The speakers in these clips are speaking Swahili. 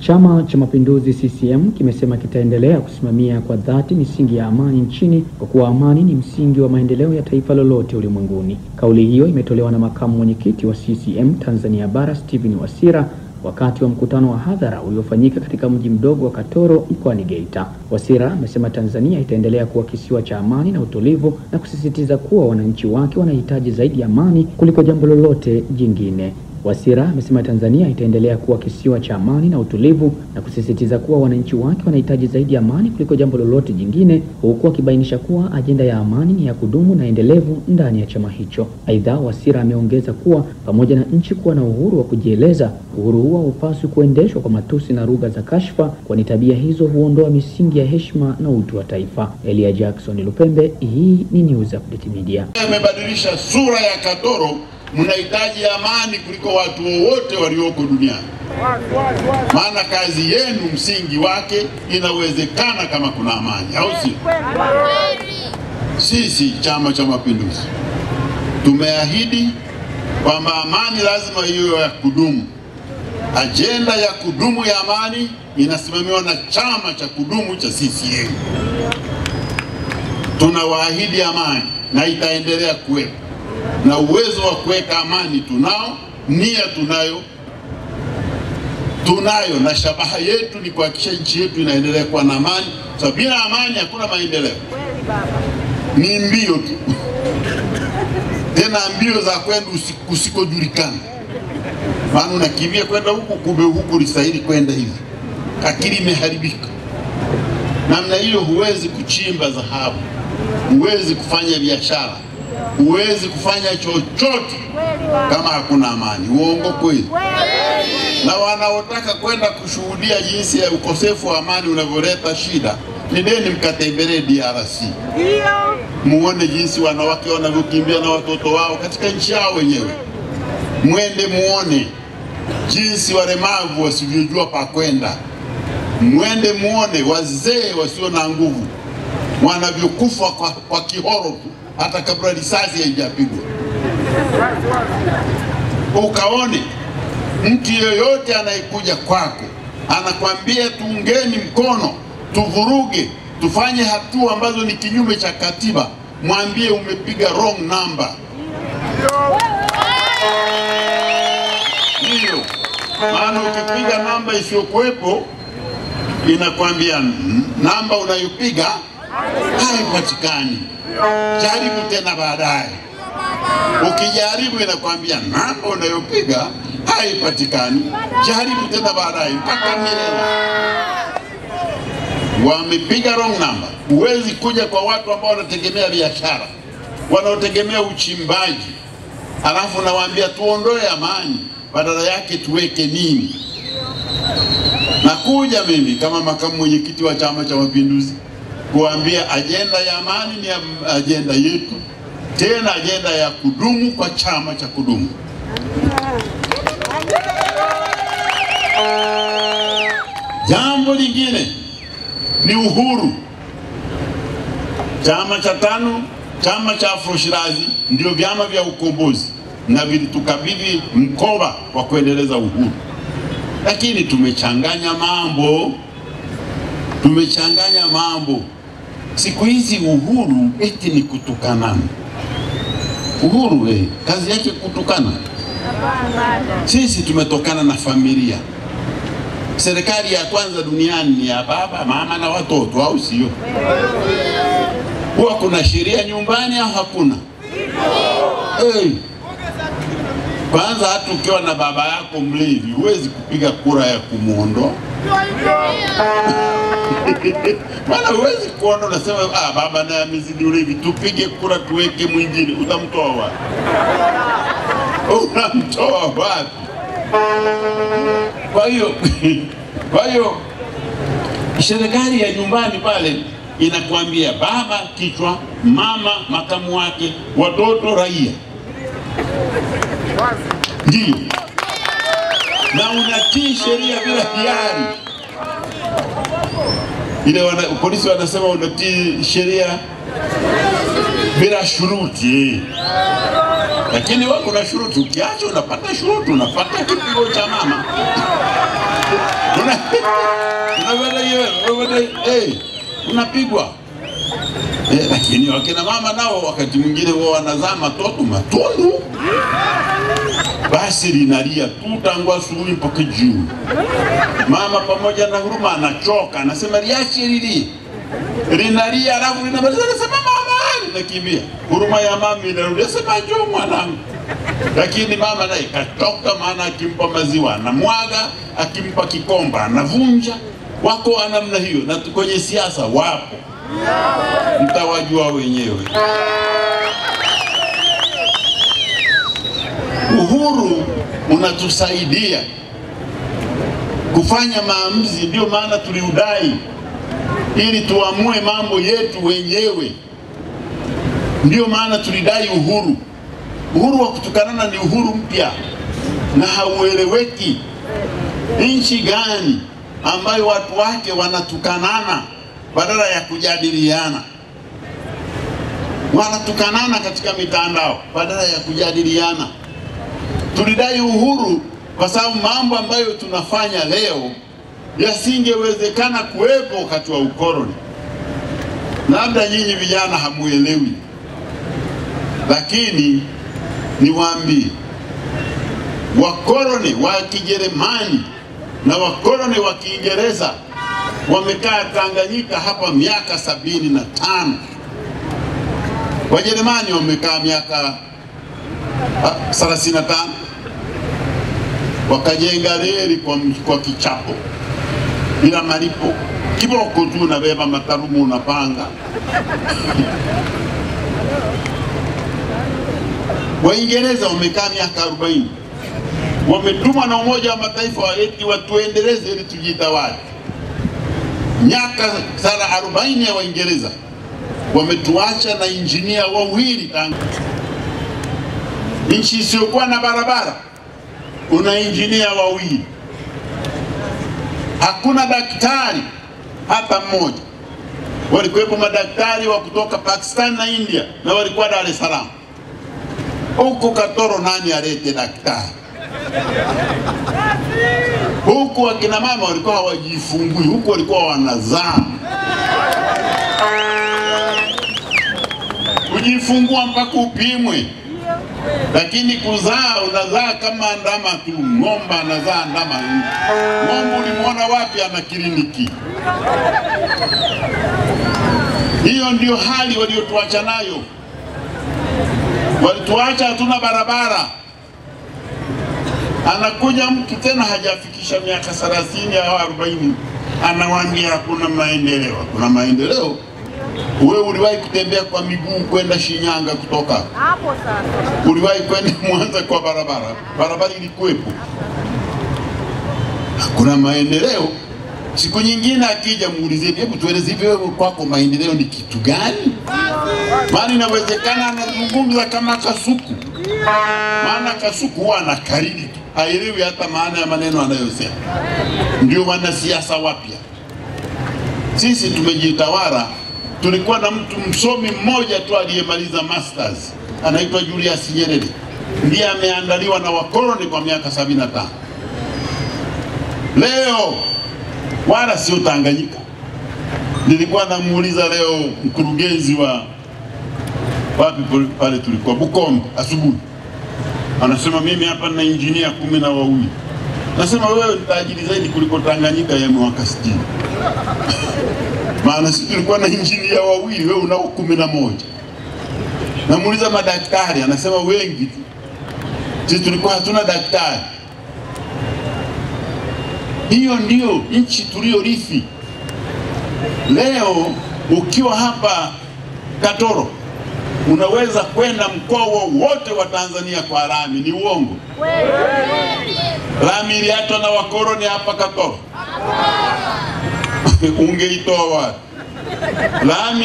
Chama cha Mapinduzi CCM kimesema kitaendelea kusimamia kwa dhati misingi ya amani nchini kwa kuwa amani ni msingi wa maendeleo ya taifa lolote ulimwenguni. Kauli hiyo imetolewa na makamu mwenyekiti wa CCM Tanzania Bara Stephen Wasira wakati wa mkutano wa hadhara uliofanyika katika mji mdogo wa Katoro mkoani Geita. Wasira amesema Tanzania itaendelea kuwa kisiwa cha amani na utulivu na kusisitiza kuwa wananchi wake wanahitaji zaidi amani kuliko jambo lolote jingine. Wasira amesema Tanzania itaendelea kuwa kisiwa cha amani na utulivu na kusisitiza kuwa wananchi wake wanahitaji zaidi amani kuliko jambo lolote jingine, huku akibainisha kuwa ajenda ya amani ni ya kudumu na endelevu ndani ya chama hicho. Aidha, Wasira ameongeza kuwa pamoja na nchi kuwa na uhuru wa kujieleza, uhuru huo haupaswi kuendeshwa kwa matusi na lugha za kashfa, kwani tabia hizo huondoa misingi ya heshima na utu wa taifa. Elia Jackson Lupembe, hii ni News Update Media. Amebadilisha sura ya Katoro. Mnahitaji amani kuliko watu wote walioko duniani. Maana kazi yenu msingi wake inawezekana kama kuna amani, au si? Sisi Chama cha Mapinduzi tumeahidi kwamba amani lazima iwe ya kudumu. Ajenda ya kudumu ya amani inasimamiwa na chama cha kudumu cha CCM. Tunawaahidi amani na itaendelea kuwepo. Na uwezo wa kuweka amani tunao, nia tunayo na shabaha yetu ni kuhakikisha nchi yetu inaendelea kuwa na amani. Sababu bila amani hakuna maendeleo. Ni mbio tu. Tena mbio za kwenda usikojulikana. Maana unakimbia kwenda huku, kumbe huku listahili kwenda hivi. Akili imeharibika. Namna hiyo huwezi kuchimba dhahabu, huwezi kufanya biashara, huwezi kufanya chochote kama hakuna amani. Uongo kweli? Na wanaotaka kwenda kushuhudia jinsi ya ukosefu wa amani unavyoleta shida, nendeni mkatembelee DRC. Muone jinsi wanawake wanavyokimbia na watoto wao katika nchi yao wenyewe. Mwende muone jinsi walemavu wasivyojua pa kwenda. Mwende muone wazee wasio na nguvu wanavyokufa kwa kihoro hata kabla risasi haijapigwa. Ukaone mtu yeyote anayekuja kwako anakwambia tuungeni mkono, tuvuruge, tufanye hatua ambazo ni kinyume cha katiba, mwambie umepiga wrong number. Hiyo maana ukipiga namba isiyokuwepo inakwambia namba unayopiga haipatikani, jaribu tena baadaye. Ukijaribu inakwambia namba unayopiga haipatikani, jaribu tena baadaye, mpaka milele. Wamepiga wrong number. Huwezi kuja kwa watu ambao wanategemea biashara, wanaotegemea uchimbaji, alafu nawaambia tuondoe amani, badala yake tuweke nini? Nakuja mimi kama makamu mwenyekiti wa Chama cha Mapinduzi kuambia ajenda ya amani ni ajenda yetu, tena ajenda ya kudumu kwa chama cha kudumu. Jambo lingine ni uhuru. Chama cha tano, chama cha Afro Shirazi ndio vyama vya ukombozi na vilitukabidhi mkoba wa kuendeleza uhuru. Lakini tumechanganya mambo. Siku hizi uhuru eti ni kutukana. Uhuru kazi yake kutukana. Sisi tumetokana na familia. Serikali ya kwanza duniani ni ya baba, mama na watoto, au sio? Huwa kuna sheria nyumbani au hakuna? Kwanza hata ukiwa na baba yako mlevi, huwezi kupiga kura ya kumuondoa. Maana huwezi kuona unasema baba naye amezidi ulevi, tupige kura tuweke mwingine. Utamtoa wapi? Unamtoa wapi? Kwa hiyo serikali ya nyumbani pale inakuambia baba kichwa, mama makamu wake, watoto raia. Ndio. Na unatii sheria bila hiari. Ile polisi wanasema unatii sheria bila shuruti. Lakini wako na shuruti, ukiacha unapata shuruti, unapata kipigo cha mama. unapigwa. Lakini wakina mama nao wakati mwingine wao wanazaa matundu. Basi linalia tu tangu asubuhi mpaka jioni. Mama pamoja na huruma anachoka, anasema liache lili. Linalia alafu linamaliza anasema mama, nakimbia. Huruma ya mama inarudi, anasema njoo mwanangu. Lakini mama naye katoka, maana akimpa maziwa anamwaga, akimpa kikomba anavunja. Wako namna hiyo, na kwenye siasa wapo. Mtawajua wenyewe. Uhuru unatusaidia kufanya maamuzi, ndio maana tuliudai ili tuamue mambo yetu wenyewe. Ndio maana tulidai uhuru. Uhuru wa kutukanana ni uhuru mpya na haueleweki. Nchi gani ambayo watu wake wanatukanana badala ya kujadiliana? Wanatukanana katika mitandao badala ya kujadiliana. Tulidai uhuru kwa sababu mambo ambayo tunafanya leo yasingewezekana kuwepo wakati wa ukoloni. Labda nyinyi vijana hamuelewi, lakini niwaambie, wakoloni wa Kijerumani na wakoloni wa Kiingereza wamekaa Tanganyika hapa miaka 75. Wajerumani wamekaa miaka 35. Wakajenga reli kwa kichapo bila malipo, kiboko tu na beba matarumu unapanga. Waingereza wamekaa miaka 40. Wametumwa na Umoja wa Mataifa eti watuendeleze ili tujitawale. Miaka 40 ya Waingereza wametuacha na injinia wawili. Nchi isiyokuwa na barabara una injinia wawili. Hakuna daktari hata mmoja. Walikuwepo madaktari wa kutoka Pakistan na India na walikuwa Dar es Salaam. Huko Katoro nani alete daktari? Huko wakina mama walikuwa hawajifungui, huko walikuwa wanazaa. Kujifungua mpaka upimwe. Lakini kuzaa unazaa kama ndama tu. Ng'ombe anazaa ndama. Ng'ombe ulimuona wapi ana kliniki? Hiyo ndio hali waliotuacha nayo. Walituacha hatuna barabara. Anakuja mtu tena hajafikisha miaka 30 au 40, anawaambia hakuna maendeleo. Kuna maendeleo? Wewe uliwahi kutembea kwa miguu kwenda Shinyanga kutoka hapo? Sasa uliwahi kwenda Mwanza kwa barabara? Barabara ilikuwepo. Hakuna maendeleo. Siku nyingine akija muulizeni, hebu tueleze hivi wewe kwako maendeleo ni kitu gani? Maana inawezekana anazungumza kama kasuku. Maana kasuku huwa anakariri, haelewi hata maana ya maneno anayosema. Ndio wanasiasa wapya. Sisi tumejitawala. Tulikuwa na mtu msomi mmoja tu aliyemaliza masters, anaitwa Julius Nyerere. Ndiye ameandaliwa na wakoloni kwa miaka 75. Leo wala sio Tanganyika. Nilikuwa namuuliza leo mkurugenzi wa wapi pale tulikuwa Bukombe asubuhi. Anasema mimi hapa na injinia 12. Nasema wewe ni tajiri zaidi kuliko Tanganyika ya mwaka 60. Maana sisi tulikuwa na injinia wawili, wewe unao 11. Namuuliza madaktari, anasema wengi tu. Sisi tulikuwa hatuna daktari. Hiyo ndio nchi tuliyorithi. Leo ukiwa hapa Katoro unaweza kwenda mkoa wote wa Tanzania kwa lami. Ni uongo? Lami iliachwa na wakoloni hapa Katoro. Ungeitoa wapi? Lami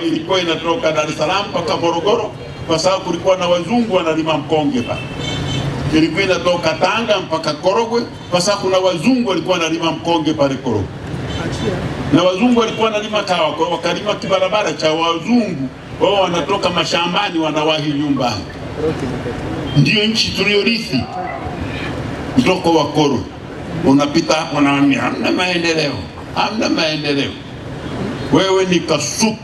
ilikuwa inatoka Dar es Salaam mpaka Morogoro kwa sababu kulikuwa na wazungu wanalima mkonge pale. Ilikuwa inatoka Tanga mpaka Korogwe kwa sababu kuna wazungu walikuwa wanalima mkonge pale Korogwe. Na wazungu walikuwa wanalima kawa, kwa wakalima kibarabara cha wazungu, wao wanatoka mashambani wanawahi nyumbani. Ndio nchi tuliyorithi kutoka wakoloni. unapita hapo na mimi hamna maendeleo, hamna maendeleo. Wewe ni kasuku.